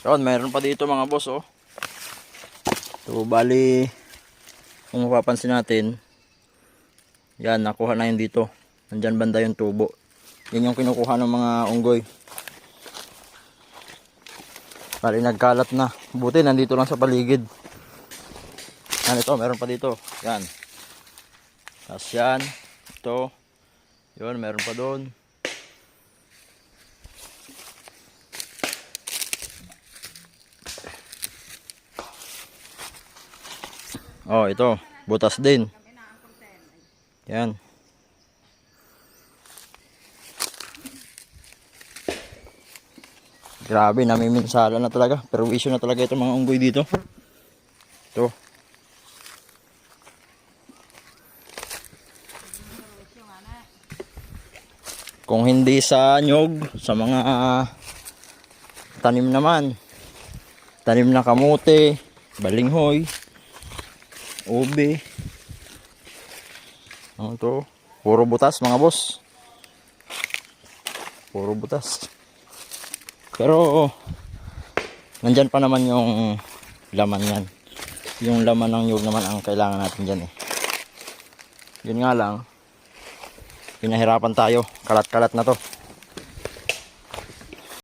Yun, meron pa dito mga boss, oh. So, bali, kung mapapansin natin, yan, nakuha na yun dito. Nandyan banda yung tubo. Yan yung kinukuha ng mga unggoy. Bali, nagkalat na. Buti, nandito lang sa paligid. Yan, ito, meron pa dito. Yan. Tapos yan. Ito. Yun, meron pa doon. Oh, ito. Butas din. Yan. Grabe, namiminsala na talaga. Perwisyo na talaga itong mga unggoy dito. Ito. Kung hindi sa nyog, sa mga tanim naman. Tanim na kamote, balinghoy, ube. Ano to? Puro butas mga boss. Puro butas. Pero nandyan pa naman yung laman yan. Yung laman ng nyug naman ang kailangan natin dyan eh. Yun nga lang, pinahirapan tayo. Kalat-kalat na to.